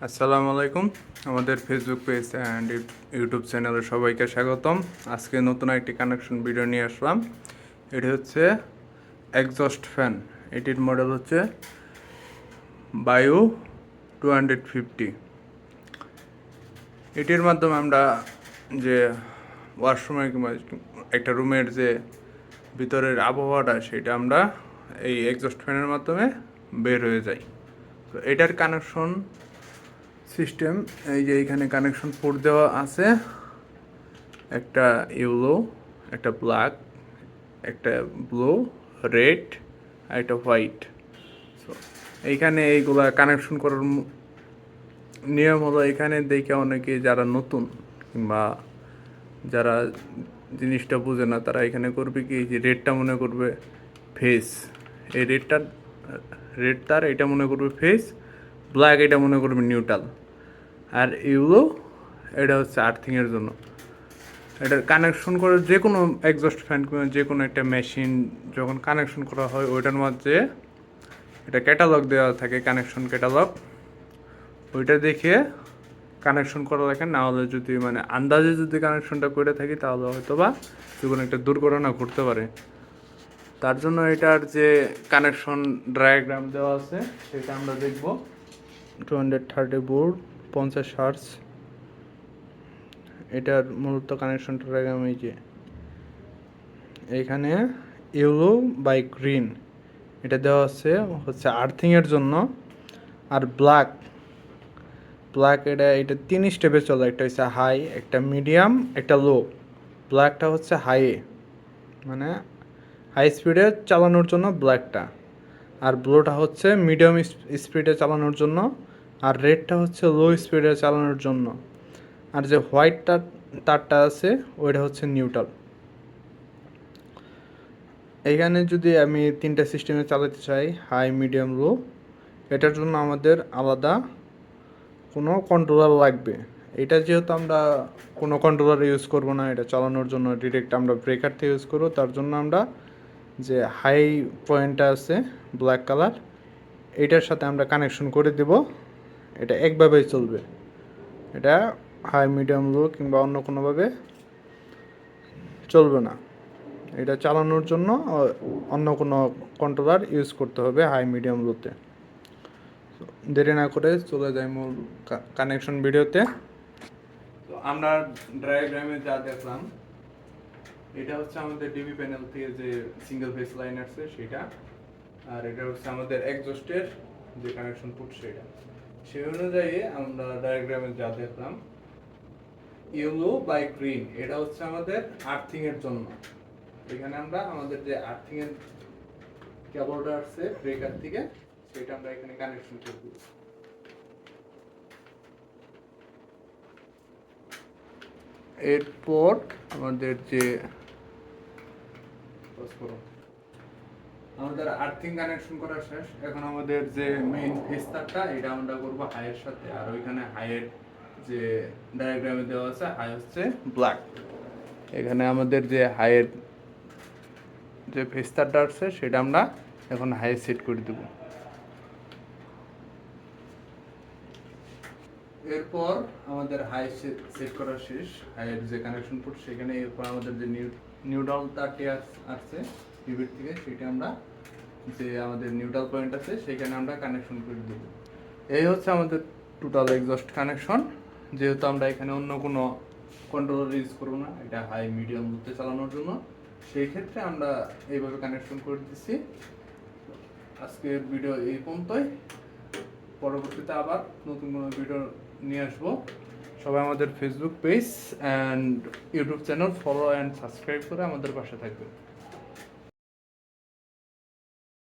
আসসালামু আলাইকুম। আমাদের ফেসবুক পেজ অ্যান্ড ইউটিউব চ্যানেলে সবাইকে স্বাগতম। আজকে নতুন একটি কানেকশন ভিডিও নিয়ে আসলাম। এটি হচ্ছে এক্সস্ট ফ্যান। এটির মডেল হচ্ছে বায়ু 250। এটির মাধ্যমে আমরা যে ওয়াশরুমে কিংবা একটা রুমের যে ভিতরের আবহাওয়াটা সেটা আমরা এই এক্সস্ট ফ্যানের মাধ্যমে বের হয়ে যাই। তো এটার কানেকশন সিস্টেম এই যে এখানে কানেকশন পোর্ট দেওয়া আছে, একটা ইয়েলো, একটা ব্ল্যাক, একটা ব্লু, রেড আর একটা হোয়াইট। সো এইখানে এইগুলা কানেকশন করার নিয়ম হলো, এখানে দেখে অনেকে যারা নতুন কিংবা যারা জিনিসটা বুঝে না তারা এখানে করবে কি, যে রেডটা মনে করবে ফেস, এই রেড তার এটা মনে করবে ফেস, ব্ল্যাক এটা মনে করবে নিউট্রাল, আর ইউলো এটা হচ্ছে আর্থিংয়ের জন্য। এটার কানেকশন করে যে কোনো এক্সস্ট ফ্যান কিংবা যে কোনো একটা মেশিন যখন কানেকশন করা হয় ওইটার মধ্যে এটা ক্যাটালগ দেওয়া থাকে, কানেকশন ক্যাটালগ। ওইটা দেখে কানেকশন করা লাগে, না হলে যদি মানে আন্দাজে যদি কানেকশনটা করে থাকি তাহলে হয়তো বা যে কোনো একটা দুর্ঘটনা ঘটতে পারে। তার জন্য এটার যে কানেকশন ডায়াগ্রাম দেওয়া আছে সেটা আমরা দেখব। 230 বোর্ড 50 হার্জ, এটার মূলত কানেকশন ডায়াগ্রাম এই যে এইখানে ইয়েলো বাই গ্রিন এটা দেওয়া আছে হচ্ছে আর্থিংয়ের জন্য, আর ব্ল্যাক এটা 3 স্টেপে চলে, একটা হচ্ছে হাই, একটা মিডিয়াম, একটা লো। ব্ল্যাকটা হচ্ছে হাইয়ে, মানে হাই স্পিডে চালানোর জন্য ব্ল্যাকটা, আর ব্লুটা হচ্ছে মিডিয়াম স্পিডে চালানোর জন্য, আর রেডটা হচ্ছে লো স্পিডে চালানোর জন্য, আর যে হোয়াইটটা তারটা আছে ওইটা হচ্ছে নিউট্রাল। এইখানে যদি আমি 3টা সিস্টেমে চালাতে চাই, হাই, মিডিয়াম, লো, এটার জন্য আমাদের আলাদা কোনো কন্ট্রোলার লাগবে। এটা যেহেতু আমরা কোনো কন্ট্রোলার ইউজ করব না, এটা চালানোর জন্য ডিরেক্ট আমরা ব্রেকার থেকে ইউজ করব। তার জন্য আমরা যে হাই পয়েন্টটা আছে ব্ল্যাক কালার, এটার সাথে আমরা কানেকশন করে দেব। এটা একভাবেই চলবে, এটা হাই, মিডিয়াম, লো কিংবা অন্য কোনোভাবে চলবে না। এটা চালানোর জন্য অন্য কোনো কন্ট্রোলার ইউজ করতে হবে হাই, মিডিয়াম, লোতে। দেরি না করে চলে যাই মূল কানেকশন ভিডিওতে। তো আমরা ডায়াগ্রামে যা দেখলাম এটা হচ্ছে আমাদের ডিবি প্যানেল থেকে যে সিঙ্গেল ফেস লাইন আসছে সেটা, আর এটা হচ্ছে আমাদের এক্সস্টের যে কানেকশন পোর্ট সেটা। সেই অনুযায়ী আমরা ডায়াগ্রামে যা দেখলাম, ইয়েলো বাই গ্রিন এটা হচ্ছে আমাদের আর্থিং এর জন্য। এখানে আমরা আমাদের যে আর্থিং এর কেবলটা আসছে ব্রেকার থেকে সেটা আমরা এখানে কানেকশন করে দিব। এরপর আমাদের যে আর্থিং কানেকশন করা শেষ, এখন আমাদের যে মেইন ফেস্টারটা এটা আমরা করব হাইয়ের সাথে, আর ওইখানে হাইয়ের যে ডায়াগ্রামে দেওয়া আছে হাই হচ্ছে ব্ল্যাক। এখানে আমাদের যে হাইয়ের যে ফেস্টারটা আছে সেটা আমরা এখন হাই সেট করে দেব। এরপর আমাদের হাই সেট করা শেষ, হাইয়ের যে কানেকশন পোর্ট সেখানে। এরপর আমাদের যে নিউট্রাল তারটি আসছে টিভির থেকে, সেটা আমরা যে আমাদের নিউট্রাল পয়েন্ট আছে সেখানে আমরা কানেকশন করে দেব। এই হচ্ছে আমাদের টোটাল এক্সস্ট কানেকশন। যেহেতু আমরা এখানে অন্য কোনো কন্ট্রোলার ইউজ করবো না, এটা হাই, মিডিয়াম, লোতে চালানোর জন্য, সেই ক্ষেত্রে আমরা এইভাবে কানেকশন করে দিচ্ছি। আজকের ভিডিও এই পর্যন্তই, পরবর্তীতে আবার নতুন কোনো ভিডিও নিয়ে আসবো। সবাই আমাদের Facebook page and YouTube channel follow and subscribe করে আমাদের পাশে থাকবেন।